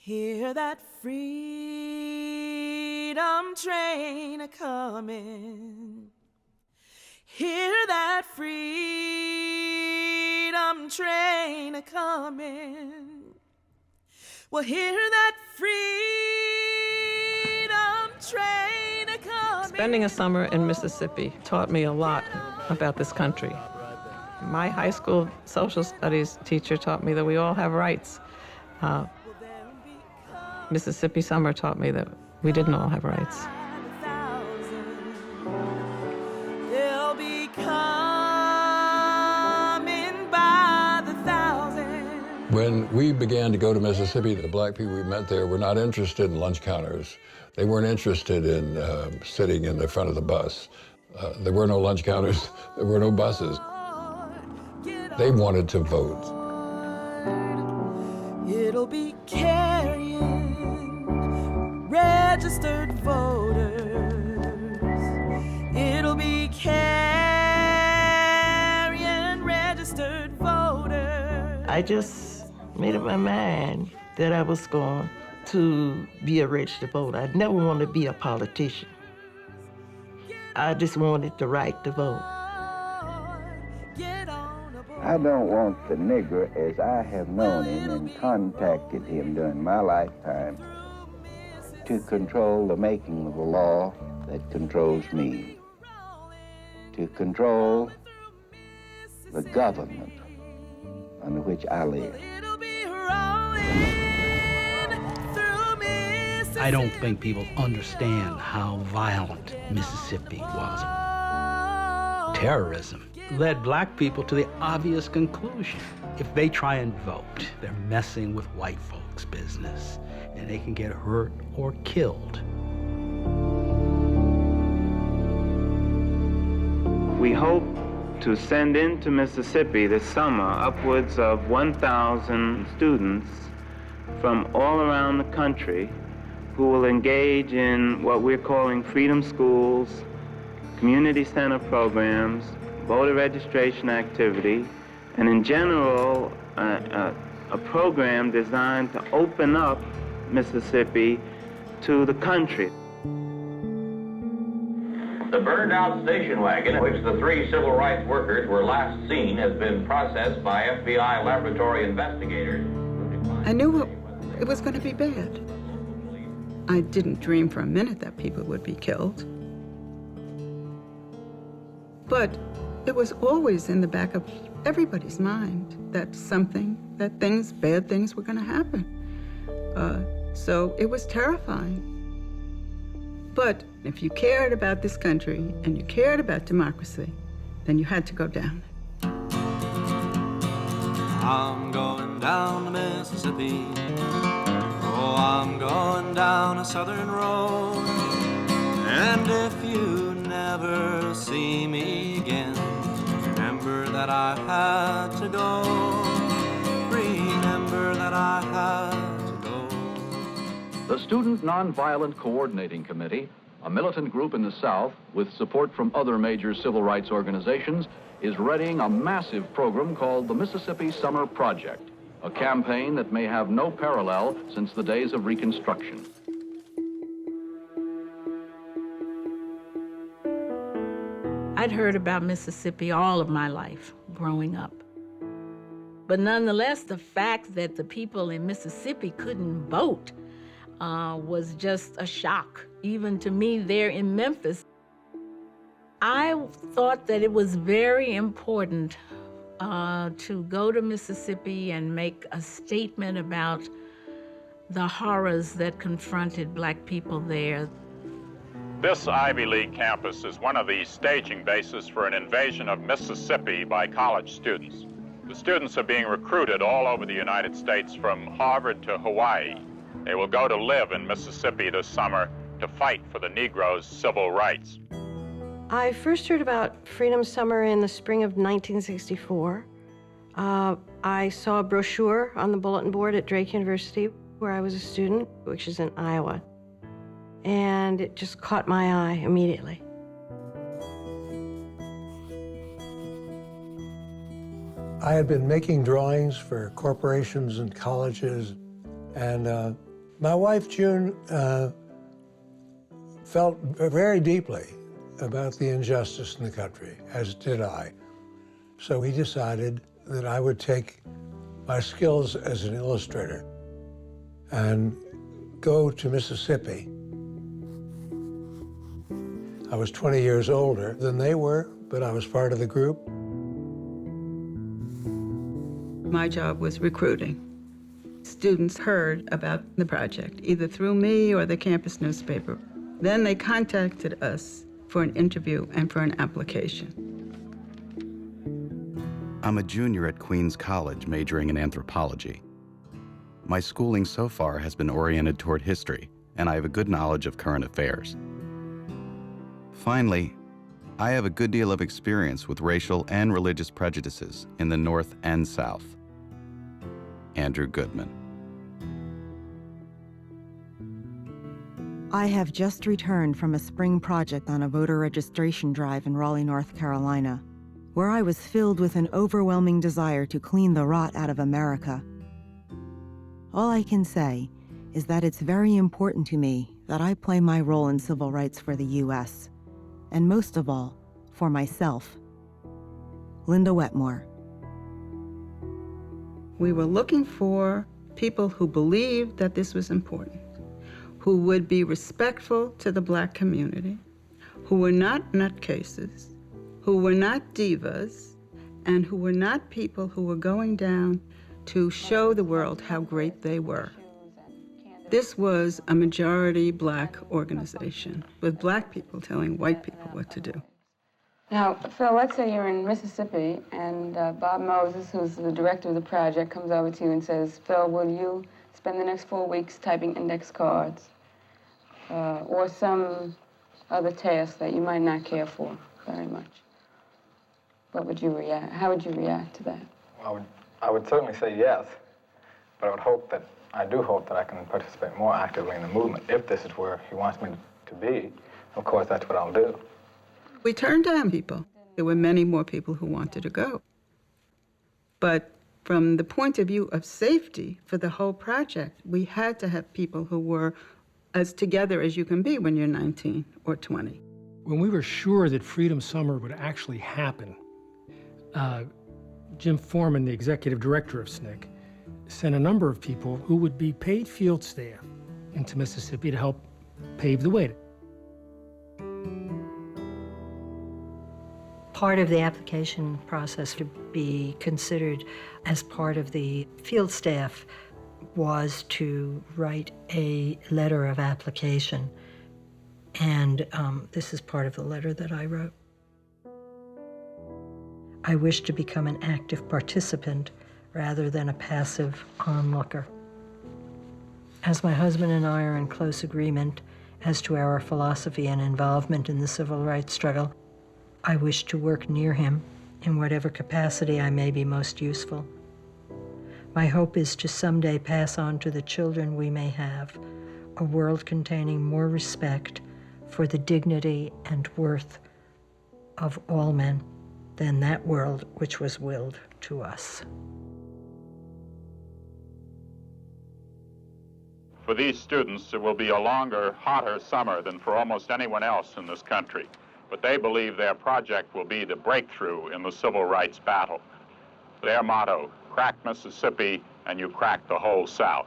Hear that freedom train a-comin'. Hear that freedom train a-comin'. Well, hear that freedom train a-comin'. Spending a summer in Mississippi taught me a lot about this country. My high school social studies teacher taught me that we all have rights. Mississippi summer taught me that we didn't all have rights. They'll be coming by the thousand. When we began to go to Mississippi, the black people we met there were not interested in lunch counters. They weren't interested in sitting in the front of the bus. There were no lunch counters. There were no buses. They wanted to vote. It'll be carrying registered voters. It'll be carrying registered voters. I just made up my mind that I was going to be a registered voter. I never wanted to be a politician. I just wanted the right to vote. I don't want the nigger as I have known him and contacted him during my lifetime to control the making of the law that controls me, to control the government under which I live. I don't think people understand how violent Mississippi was. Terrorism led black people to the obvious conclusion. If they try and vote, they're messing with white folks' business, and they can get hurt or killed. We hope to send into Mississippi this summer upwards of 1,000 students from all around the country who will engage in what we're calling freedom schools, community center programs, voter registration activity, and in general, a program designed to open up Mississippi to the country. The burned-out station wagon in which the 3 civil rights workers were last seen has been processed by FBI laboratory investigators. I knew it was going to be bad. I didn't dream for a minute that people would be killed. But it was always in the back of everybody's mind that bad things were going to happen. So it was terrifying. But if you cared about this country and you cared about democracy, then you had to go down. I'm going down to Mississippi. Oh, I'm going down a southern road. And if you never see me again, remember that I had to go. Remember that I had to go. The Student Nonviolent Coordinating Committee, a militant group in the South with support from other major civil rights organizations, is readying a massive program called the Mississippi Summer Project, a campaign that may have no parallel since the days of Reconstruction. I'd heard about Mississippi all of my life growing up. But nonetheless, the fact that the people in Mississippi couldn't vote was just a shock, even to me there in Memphis. I thought that it was very important to go to Mississippi and make a statement about the horrors that confronted black people there. This Ivy League campus is one of the staging bases for an invasion of Mississippi by college students. The students are being recruited all over the United States from Harvard to Hawaii. They will go to live in Mississippi this summer to fight for the Negroes' civil rights. I first heard about Freedom Summer in the spring of 1964. I saw a brochure on the bulletin board at Drake University, where I was a student, which is in Iowa. And it just caught my eye immediately. I had been making drawings for corporations and colleges, and My wife, June, felt very deeply about the injustice in the country, as did I. So we decided that I would take my skills as an illustrator and go to Mississippi. I was 20 years older than they were, but I was part of the group. My job was recruiting. Students heard about the project, either through me or the campus newspaper. Then they contacted us for an interview and for an application. I'm a junior at Queens College majoring in anthropology. My schooling so far has been oriented toward history, and I have a good knowledge of current affairs. Finally, I have a good deal of experience with racial and religious prejudices in the North and South. Andrew Goodman. I have just returned from a spring project on a voter registration drive in Raleigh, North Carolina, where I was filled with an overwhelming desire to clean the rot out of America. All I can say is that it's very important to me that I play my role in civil rights for the U.S., and most of all, for myself. Linda Wetmore. We were looking for people who believed that this was important, who would be respectful to the Black community, who were not nutcases, who were not divas, and who were not people who were going down to show the world how great they were. This was a majority Black organization, with Black people telling white people what to do. Now, Phil, let's say you're in Mississippi, and Bob Moses, who's the director of the project, comes over to you and says, Phil, will you spend the next 4 weeks typing index cards? Or some other task that you might not care for very much. What would you react? How would you react to that? I would certainly say yes, but I do hope that I can participate more actively in the movement. If this is where he wants me to be, of course, that's what I'll do. We turned down people. There were many more people who wanted to go. But from the point of view of safety for the whole project, we had to have people who were as together as you can be when you're 19 or 20. When we were sure that Freedom Summer would actually happen, Jim Foreman, the executive director of SNCC, sent a number of people who would be paid field staff into Mississippi to help pave the way. Part of the application process to be considered as part of the field staff was to write a letter of application. And this is part of the letter that I wrote. I wish to become an active participant rather than a passive onlooker. As my husband and I are in close agreement as to our philosophy and involvement in the civil rights struggle, I wish to work near him in whatever capacity I may be most useful. My hope is to someday pass on to the children we may have a world containing more respect for the dignity and worth of all men than that world which was willed to us. For these students, it will be a longer, hotter summer than for almost anyone else in this country. But they believe their project will be the breakthrough in the civil rights battle. Their motto, crack Mississippi and you crack the whole South.